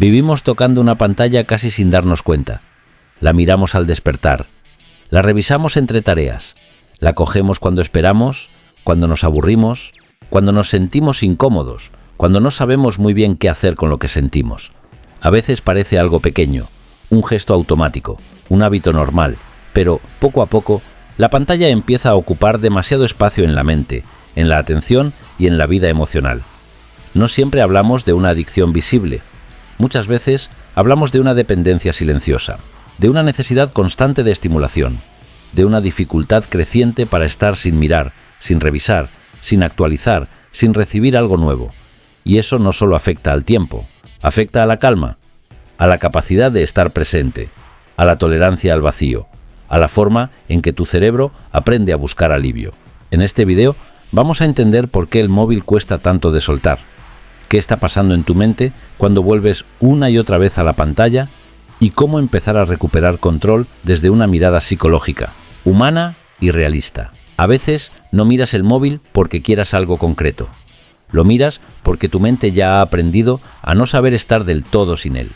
Vivimos tocando una pantalla casi sin darnos cuenta. La miramos al despertar. La revisamos entre tareas. La cogemos cuando esperamos, cuando nos aburrimos, cuando nos sentimos incómodos, cuando no sabemos muy bien qué hacer con lo que sentimos. A veces parece algo pequeño, un gesto automático, un hábito normal, pero poco a poco la pantalla empieza a ocupar demasiado espacio en la mente, en la atención y en la vida emocional. No siempre hablamos de una adicción visible. Muchas veces hablamos de una dependencia silenciosa, de una necesidad constante de estimulación, de una dificultad creciente para estar sin mirar, sin revisar, sin actualizar, sin recibir algo nuevo. Y eso no solo afecta al tiempo, afecta a la calma, a la capacidad de estar presente, a la tolerancia al vacío, a la forma en que tu cerebro aprende a buscar alivio. En este video vamos a entender por qué el móvil cuesta tanto de soltar, qué está pasando en tu mente cuando vuelves una y otra vez a la pantalla y cómo empezar a recuperar control desde una mirada psicológica, humana y realista. A veces no miras el móvil porque quieras algo concreto. Lo miras porque tu mente ya ha aprendido a no saber estar del todo sin él.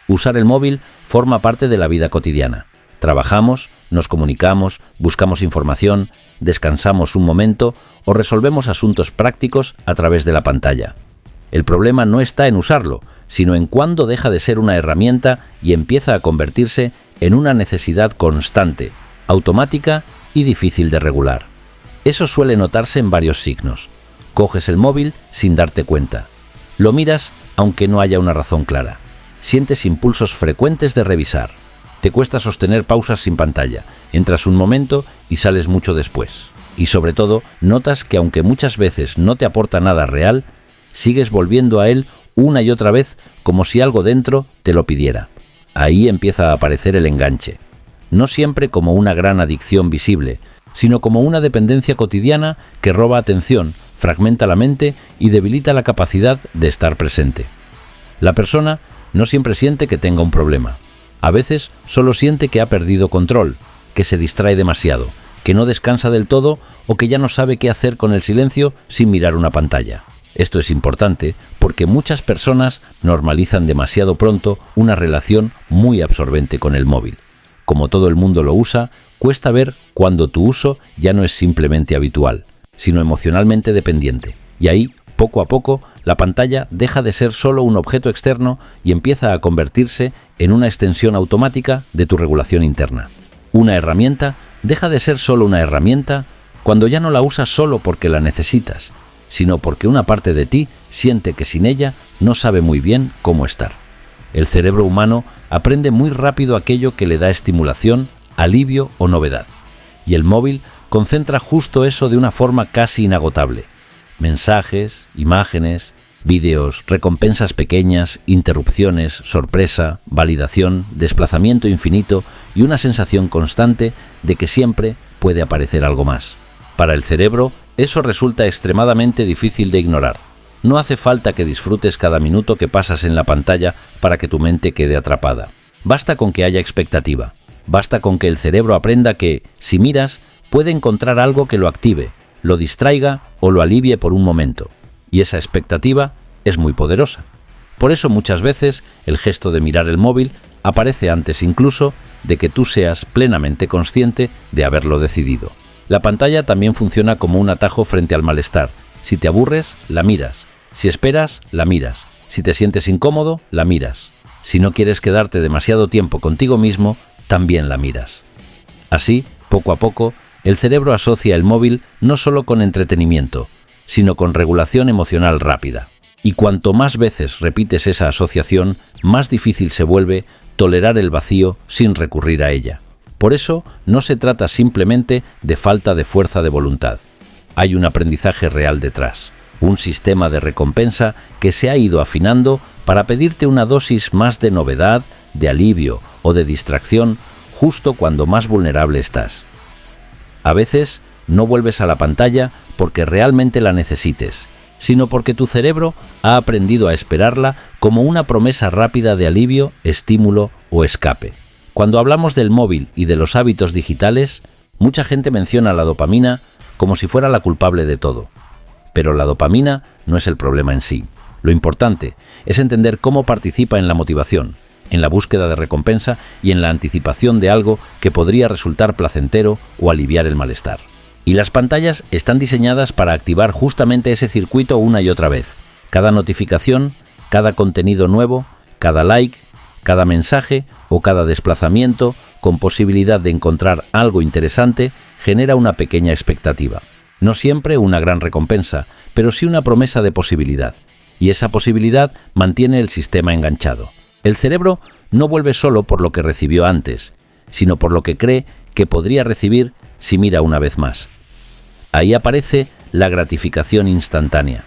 Usar el móvil forma parte de la vida cotidiana. Trabajamos, nos comunicamos, buscamos información, descansamos un momento o resolvemos asuntos prácticos a través de la pantalla. El problema no está en usarlo, sino en cuándo deja de ser una herramienta y empieza a convertirse en una necesidad constante, automática y difícil de regular. Eso suele notarse en varios signos. Coges el móvil sin darte cuenta. Lo miras aunque no haya una razón clara. Sientes impulsos frecuentes de revisar. Te cuesta sostener pausas sin pantalla. Entras un momento y sales mucho después. Y sobre todo, notas que aunque muchas veces no te aporta nada real, sigues volviendo a él una y otra vez como si algo dentro te lo pidiera. Ahí empieza a aparecer el enganche. No siempre como una gran adicción visible, sino como una dependencia cotidiana que roba atención, fragmenta la mente y debilita la capacidad de estar presente. La persona no siempre siente que tenga un problema. A veces solo siente que ha perdido control, que se distrae demasiado, que no descansa del todo o que ya no sabe qué hacer con el silencio sin mirar una pantalla. Esto es importante porque muchas personas normalizan demasiado pronto una relación muy absorbente con el móvil. Como todo el mundo lo usa, cuesta ver cuando tu uso ya no es simplemente habitual, sino emocionalmente dependiente. Y ahí, poco a poco, la pantalla deja de ser solo un objeto externo y empieza a convertirse en una extensión automática de tu regulación interna. Una herramienta deja de ser solo una herramienta cuando ya no la usas solo porque la necesitas, sino porque una parte de ti siente que sin ella no sabe muy bien cómo estar. El cerebro humano aprende muy rápido aquello que le da estimulación, alivio o novedad. Y el móvil concentra justo eso de una forma casi inagotable. Mensajes, imágenes, vídeos, recompensas pequeñas, interrupciones, sorpresa, validación, desplazamiento infinito y una sensación constante de que siempre puede aparecer algo más. Para el cerebro, eso resulta extremadamente difícil de ignorar. No hace falta que disfrutes cada minuto que pasas en la pantalla para que tu mente quede atrapada. Basta con que haya expectativa. Basta con que el cerebro aprenda que, si miras, puede encontrar algo que lo active, lo distraiga o lo alivie por un momento. Y esa expectativa es muy poderosa. Por eso muchas veces el gesto de mirar el móvil aparece antes incluso de que tú seas plenamente consciente de haberlo decidido. La pantalla también funciona como un atajo frente al malestar. Si te aburres, la miras. Si esperas, la miras. Si te sientes incómodo, la miras. Si no quieres quedarte demasiado tiempo contigo mismo, también la miras. Así, poco a poco, el cerebro asocia el móvil no solo con entretenimiento, sino con regulación emocional rápida. Y cuanto más veces repites esa asociación, más difícil se vuelve tolerar el vacío sin recurrir a ella. Por eso, no se trata simplemente de falta de fuerza de voluntad. Hay un aprendizaje real detrás, un sistema de recompensa que se ha ido afinando para pedirte una dosis más de novedad, de alivio o de distracción justo cuando más vulnerable estás. A veces no vuelves a la pantalla porque realmente la necesites, sino porque tu cerebro ha aprendido a esperarla como una promesa rápida de alivio, estímulo o escape. Cuando hablamos del móvil y de los hábitos digitales, mucha gente menciona la dopamina como si fuera la culpable de todo. Pero la dopamina no es el problema en sí. Lo importante es entender cómo participa en la motivación, en la búsqueda de recompensa y en la anticipación de algo que podría resultar placentero o aliviar el malestar. Y las pantallas están diseñadas para activar justamente ese circuito una y otra vez. Cada notificación, cada contenido nuevo, cada like, cada mensaje o cada desplazamiento con posibilidad de encontrar algo interesante genera una pequeña expectativa. No siempre una gran recompensa, pero sí una promesa de posibilidad. Y esa posibilidad mantiene el sistema enganchado. El cerebro no vuelve solo por lo que recibió antes, sino por lo que cree que podría recibir si mira una vez más. Ahí aparece la gratificación instantánea.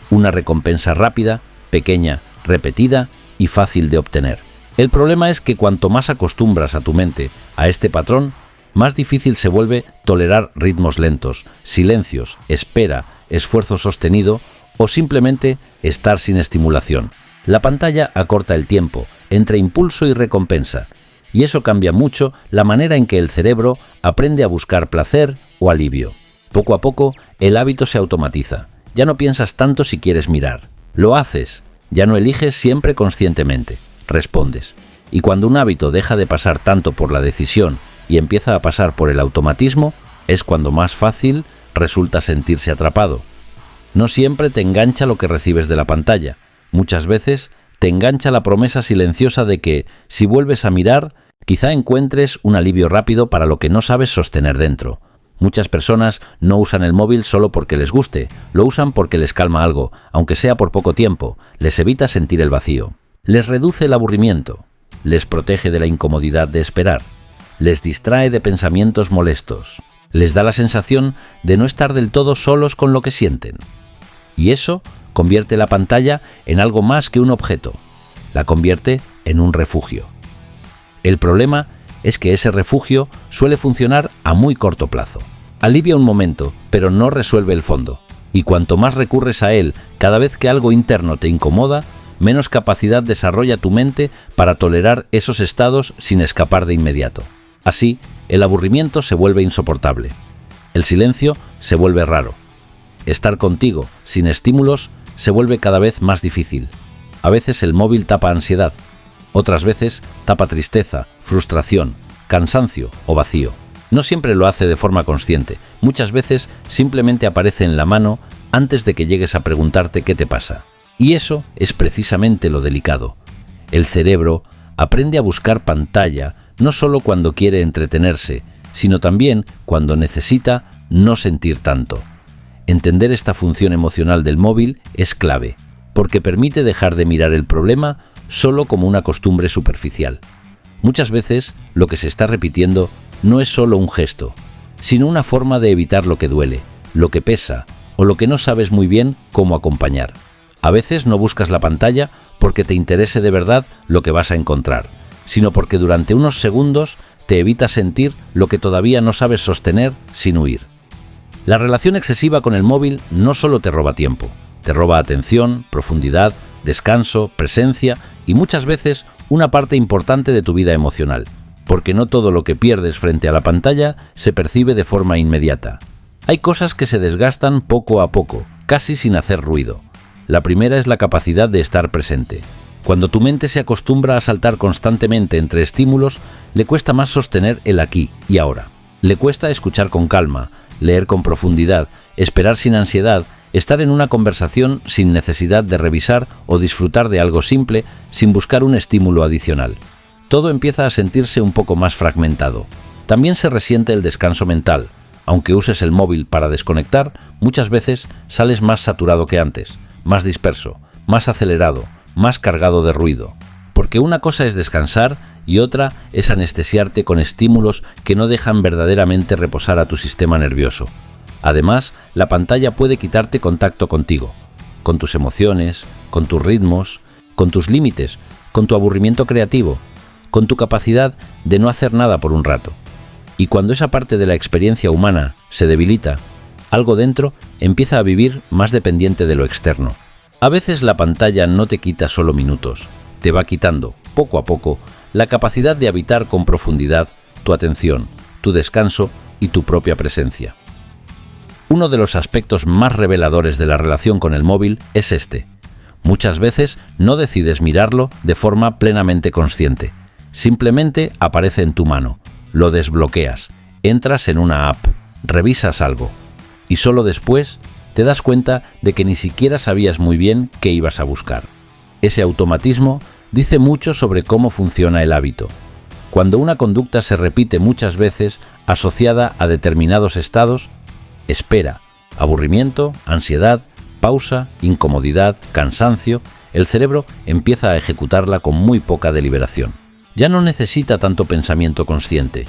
Una recompensa rápida, pequeña, repetida y fácil de obtener. El problema es que cuanto más acostumbras a tu mente a este patrón, más difícil se vuelve tolerar ritmos lentos, silencios, espera, esfuerzo sostenido o simplemente estar sin estimulación. La pantalla acorta el tiempo entre impulso y recompensa, y eso cambia mucho la manera en que el cerebro aprende a buscar placer o alivio. Poco a poco, el hábito se automatiza. Ya no piensas tanto si quieres mirar. Lo haces. Ya no eliges siempre conscientemente. Respondes. Y cuando un hábito deja de pasar tanto por la decisión y empieza a pasar por el automatismo, es cuando más fácil resulta sentirse atrapado. No siempre te engancha lo que recibes de la pantalla. Muchas veces te engancha la promesa silenciosa de que, si vuelves a mirar, quizá encuentres un alivio rápido para lo que no sabes sostener dentro. Muchas personas no usan el móvil solo porque les guste, lo usan porque les calma algo, aunque sea por poco tiempo, les evita sentir el vacío. Les reduce el aburrimiento, les protege de la incomodidad de esperar, les distrae de pensamientos molestos, les da la sensación de no estar del todo solos con lo que sienten. Y eso convierte la pantalla en algo más que un objeto, la convierte en un refugio. El problema es que ese refugio suele funcionar a muy corto plazo. Alivia un momento, pero no resuelve el fondo. Y cuanto más recurres a él cada vez que algo interno te incomoda, menos capacidad desarrolla tu mente para tolerar esos estados sin escapar de inmediato. Así, el aburrimiento se vuelve insoportable. El silencio se vuelve raro. Estar contigo, sin estímulos, se vuelve cada vez más difícil. A veces el móvil tapa ansiedad. Otras veces tapa tristeza, frustración, cansancio o vacío. No siempre lo hace de forma consciente. Muchas veces simplemente aparece en la mano antes de que llegues a preguntarte qué te pasa. Y eso es precisamente lo delicado. El cerebro aprende a buscar pantalla no solo cuando quiere entretenerse, sino también cuando necesita no sentir tanto. Entender esta función emocional del móvil es clave, porque permite dejar de mirar el problema solo como una costumbre superficial. Muchas veces lo que se está repitiendo no es solo un gesto, sino una forma de evitar lo que duele, lo que pesa o lo que no sabes muy bien cómo acompañar. A veces no buscas la pantalla porque te interese de verdad lo que vas a encontrar, sino porque durante unos segundos te evitas sentir lo que todavía no sabes sostener sin huir. La relación excesiva con el móvil no solo te roba tiempo, te roba atención, profundidad, descanso, presencia y muchas veces una parte importante de tu vida emocional, porque no todo lo que pierdes frente a la pantalla se percibe de forma inmediata. Hay cosas que se desgastan poco a poco, casi sin hacer ruido. La primera es la capacidad de estar presente. Cuando tu mente se acostumbra a saltar constantemente entre estímulos, le cuesta más sostener el aquí y ahora. Le cuesta escuchar con calma, leer con profundidad, esperar sin ansiedad, estar en una conversación sin necesidad de revisar o disfrutar de algo simple sin buscar un estímulo adicional. Todo empieza a sentirse un poco más fragmentado. También se resiente el descanso mental. Aunque uses el móvil para desconectar, muchas veces sales más saturado que antes, más disperso, más acelerado, más cargado de ruido. Porque una cosa es descansar y otra es anestesiarte con estímulos que no dejan verdaderamente reposar a tu sistema nervioso. Además, la pantalla puede quitarte contacto contigo, con tus emociones, con tus ritmos, con tus límites, con tu aburrimiento creativo, con tu capacidad de no hacer nada por un rato. Y cuando esa parte de la experiencia humana se debilita, algo dentro empieza a vivir más dependiente de lo externo. A veces la pantalla no te quita solo minutos, te va quitando, poco a poco, la capacidad de habitar con profundidad tu atención, tu descanso y tu propia presencia. Uno de los aspectos más reveladores de la relación con el móvil es este. Muchas veces no decides mirarlo de forma plenamente consciente. Simplemente aparece en tu mano, lo desbloqueas, entras en una app, revisas algo y solo después te das cuenta de que ni siquiera sabías muy bien qué ibas a buscar. Ese automatismo dice mucho sobre cómo funciona el hábito. Cuando una conducta se repite muchas veces asociada a determinados estados, espera, aburrimiento, ansiedad, pausa, incomodidad, cansancio, el cerebro empieza a ejecutarla con muy poca deliberación. Ya no necesita tanto pensamiento consciente.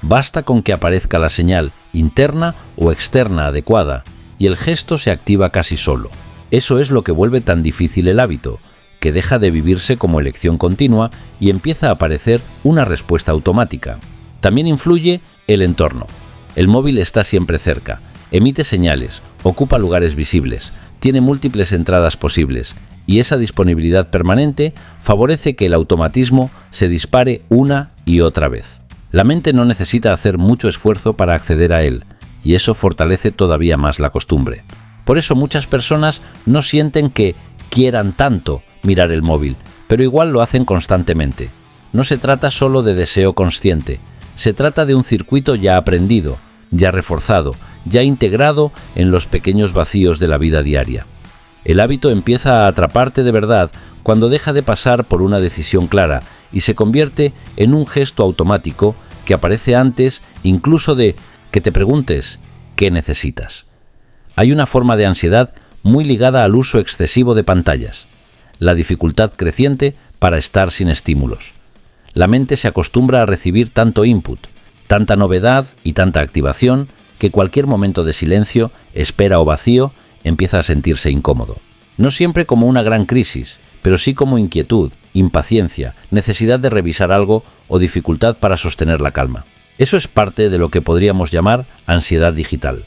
Basta con que aparezca la señal interna o externa adecuada y el gesto se activa casi solo. Eso es lo que vuelve tan difícil el hábito, que deja de vivirse como elección continua y empieza a aparecer una respuesta automática. También influye el entorno. El móvil está siempre cerca, emite señales, ocupa lugares visibles, tiene múltiples entradas posibles y esa disponibilidad permanente favorece que el automatismo se dispare una y otra vez. La mente no necesita hacer mucho esfuerzo para acceder a él y eso fortalece todavía más la costumbre. Por eso muchas personas no sienten que quieran tanto mirar el móvil, pero igual lo hacen constantemente. No se trata solo de deseo consciente, se trata de un circuito ya aprendido, ya reforzado, ya integrado en los pequeños vacíos de la vida diaria. El hábito empieza a atraparte de verdad cuando deja de pasar por una decisión clara y se convierte en un gesto automático que aparece antes incluso de que te preguntes ¿qué necesitas? Hay una forma de ansiedad muy ligada al uso excesivo de pantallas, la dificultad creciente para estar sin estímulos. La mente se acostumbra a recibir tanto input, tanta novedad y tanta activación que cualquier momento de silencio, espera o vacío empieza a sentirse incómodo. No siempre como una gran crisis, pero sí como inquietud, impaciencia, necesidad de revisar algo o dificultad para sostener la calma. Eso es parte de lo que podríamos llamar ansiedad digital.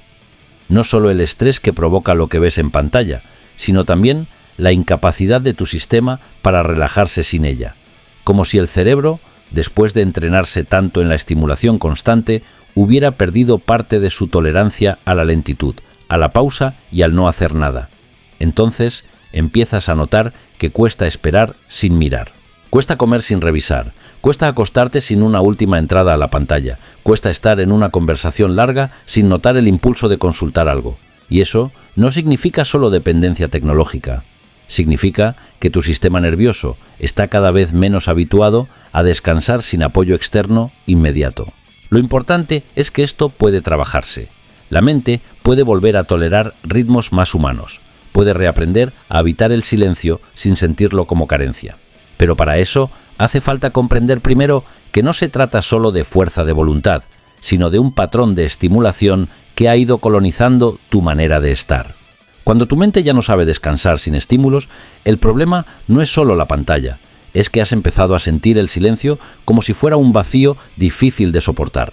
No solo el estrés que provoca lo que ves en pantalla, sino también la incapacidad de tu sistema para relajarse sin ella, como si el cerebro, después de entrenarse tanto en la estimulación constante, hubiera perdido parte de su tolerancia a la lentitud, a la pausa y al no hacer nada. Entonces empiezas a notar que cuesta esperar sin mirar, cuesta comer sin revisar, cuesta acostarte sin una última entrada a la pantalla, cuesta estar en una conversación larga sin notar el impulso de consultar algo. Y eso no significa solo dependencia tecnológica. Significa que tu sistema nervioso está cada vez menos habituado a descansar sin apoyo externo inmediato. Lo importante es que esto puede trabajarse. La mente puede volver a tolerar ritmos más humanos, puede reaprender a habitar el silencio sin sentirlo como carencia. Pero para eso hace falta comprender primero que no se trata solo de fuerza de voluntad, sino de un patrón de estimulación que ha ido colonizando tu manera de estar. Cuando tu mente ya no sabe descansar sin estímulos, el problema no es solo la pantalla, es que has empezado a sentir el silencio como si fuera un vacío difícil de soportar.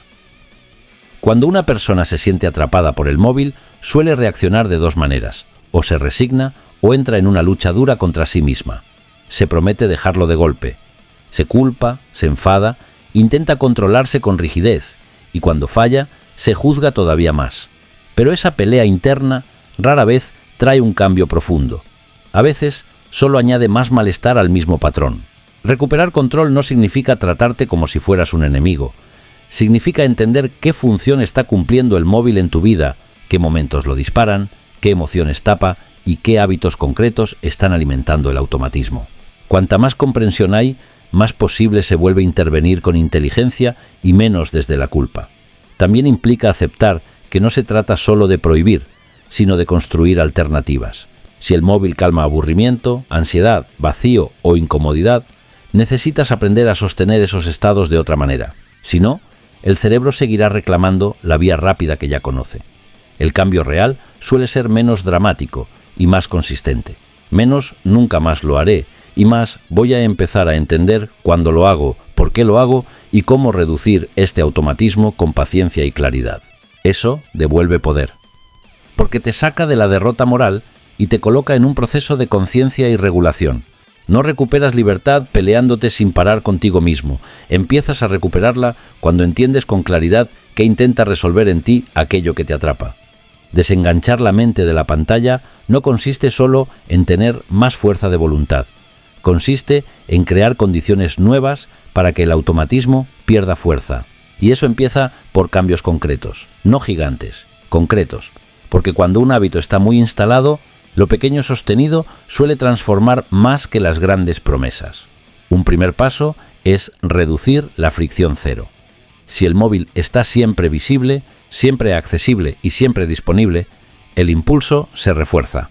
Cuando una persona se siente atrapada por el móvil, suele reaccionar de dos maneras, o se resigna o entra en una lucha dura contra sí misma. Se promete dejarlo de golpe, se culpa, se enfada, intenta controlarse con rigidez y cuando falla, se juzga todavía más. Pero esa pelea interna rara vez trae un cambio profundo. A veces solo añade más malestar al mismo patrón. Recuperar control no significa tratarte como si fueras un enemigo. Significa entender qué función está cumpliendo el móvil en tu vida, qué momentos lo disparan, qué emociones tapa y qué hábitos concretos están alimentando el automatismo. Cuanta más comprensión hay, más posible se vuelve intervenir con inteligencia y menos desde la culpa. También implica aceptar que no se trata solo de prohibir, sino de construir alternativas. Si el móvil calma aburrimiento, ansiedad, vacío o incomodidad, necesitas aprender a sostener esos estados de otra manera. Si no, el cerebro seguirá reclamando la vía rápida que ya conoce. El cambio real suele ser menos dramático y más consistente. Menos nunca más lo haré y más voy a empezar a entender cuándo lo hago, por qué lo hago y cómo reducir este automatismo con paciencia y claridad. Eso devuelve poder, porque te saca de la derrota moral y te coloca en un proceso de conciencia y regulación. No recuperas libertad peleándote sin parar contigo mismo. Empiezas a recuperarla cuando entiendes con claridad qué intenta resolver en ti aquello que te atrapa. Desenganchar la mente de la pantalla no consiste solo en tener más fuerza de voluntad. Consiste en crear condiciones nuevas para que el automatismo pierda fuerza. Y eso empieza por cambios concretos, no gigantes, concretos. Porque cuando un hábito está muy instalado, lo pequeño sostenido suele transformar más que las grandes promesas. Un primer paso es reducir la fricción cero. Si el móvil está siempre visible, siempre accesible y siempre disponible, el impulso se refuerza.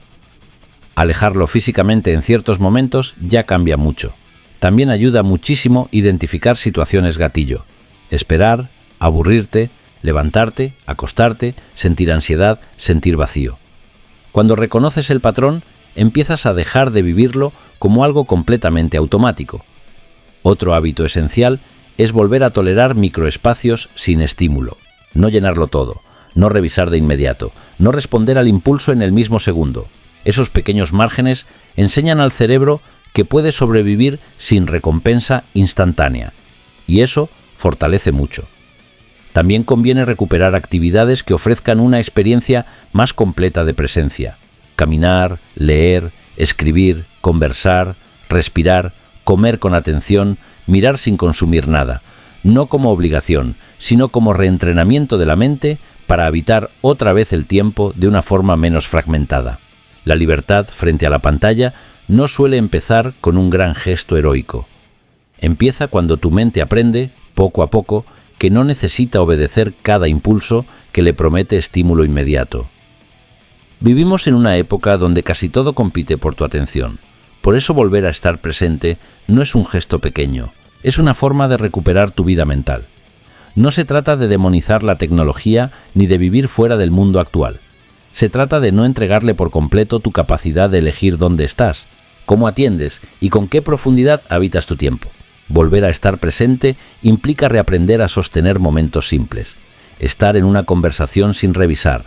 Alejarlo físicamente en ciertos momentos ya cambia mucho. También ayuda muchísimo identificar situaciones gatillo. Esperar, aburrirte, levantarte, acostarte, sentir ansiedad, sentir vacío. Cuando reconoces el patrón, empiezas a dejar de vivirlo como algo completamente automático. Otro hábito esencial es volver a tolerar microespacios sin estímulo. No llenarlo todo, no revisar de inmediato, no responder al impulso en el mismo segundo. Esos pequeños márgenes enseñan al cerebro que puede sobrevivir sin recompensa instantánea. Y eso fortalece mucho. También conviene recuperar actividades que ofrezcan una experiencia más completa de presencia. Caminar, leer, escribir, conversar, respirar, comer con atención, mirar sin consumir nada. No como obligación, sino como reentrenamiento de la mente para habitar otra vez el tiempo de una forma menos fragmentada. La libertad frente a la pantalla no suele empezar con un gran gesto heroico. Empieza cuando tu mente aprende, poco a poco, que no necesita obedecer cada impulso que le promete estímulo inmediato. Vivimos en una época donde casi todo compite por tu atención. Por eso volver a estar presente no es un gesto pequeño, es una forma de recuperar tu vida mental. No se trata de demonizar la tecnología ni de vivir fuera del mundo actual. Se trata de no entregarle por completo tu capacidad de elegir dónde estás, cómo atiendes y con qué profundidad habitas tu tiempo. Volver a estar presente implica reaprender a sostener momentos simples, estar en una conversación sin revisar,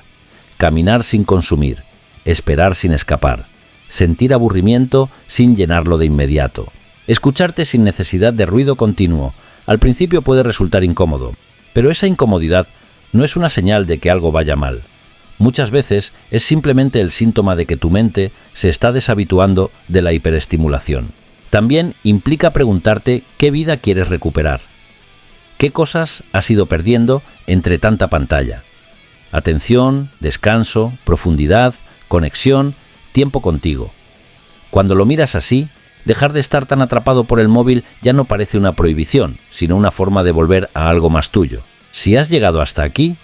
caminar sin consumir, esperar sin escapar, sentir aburrimiento sin llenarlo de inmediato, escucharte sin necesidad de ruido continuo. Al principio puede resultar incómodo, pero esa incomodidad no es una señal de que algo vaya mal. Muchas veces es simplemente el síntoma de que tu mente se está deshabituando de la hiperestimulación. También implica preguntarte qué vida quieres recuperar. ¿Qué cosas has ido perdiendo entre tanta pantalla? Atención, descanso, profundidad, conexión, tiempo contigo. Cuando lo miras así, dejar de estar tan atrapado por el móvil ya no parece una prohibición, sino una forma de volver a algo más tuyo. Si has llegado hasta aquí,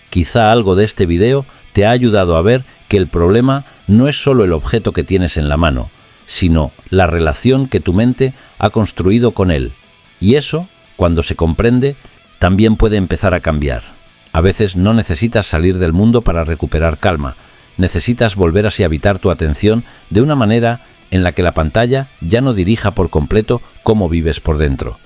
quizá algo de este video te ha ayudado a ver que el problema no es solo el objeto que tienes en la mano, sino la relación que tu mente ha construido con él. Y eso, cuando se comprende, también puede empezar a cambiar. A veces no necesitas salir del mundo para recuperar calma. Necesitas volver a habitar tu atención de una manera en la que la pantalla ya no dirija por completo cómo vives por dentro.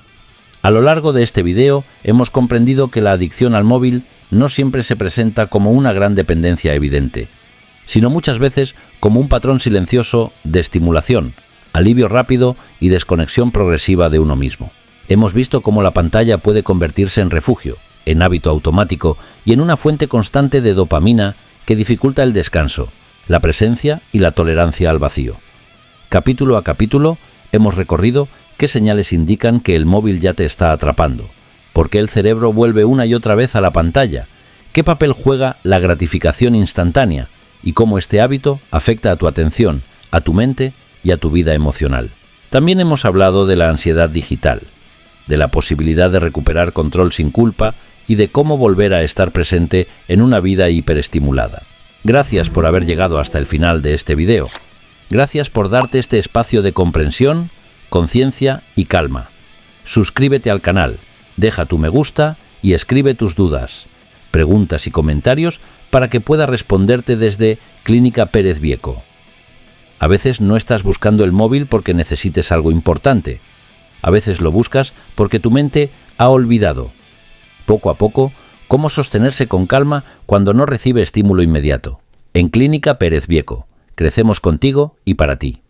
A lo largo de este video hemos comprendido que la adicción al móvil no siempre se presenta como una gran dependencia evidente, sino muchas veces como un patrón silencioso de estimulación, alivio rápido y desconexión progresiva de uno mismo. Hemos visto cómo la pantalla puede convertirse en refugio, en hábito automático y en una fuente constante de dopamina que dificulta el descanso, la presencia y la tolerancia al vacío. Capítulo a capítulo hemos recorrido qué señales indican que el móvil ya te está atrapando, por qué el cerebro vuelve una y otra vez a la pantalla, qué papel juega la gratificación instantánea y cómo este hábito afecta a tu atención, a tu mente y a tu vida emocional. También hemos hablado de la ansiedad digital, de la posibilidad de recuperar control sin culpa y de cómo volver a estar presente en una vida hiperestimulada. Gracias por haber llegado hasta el final de este video. Gracias por darte este espacio de comprensión, conciencia y calma. Suscríbete al canal, deja tu me gusta y escribe tus dudas, preguntas y comentarios para que pueda responderte desde Clínica Pérez Vieco. A veces no estás buscando el móvil porque necesites algo importante. A veces lo buscas porque tu mente ha olvidado, poco a poco, cómo sostenerse con calma cuando no recibe estímulo inmediato. En Clínica Pérez Vieco, crecemos contigo y para ti.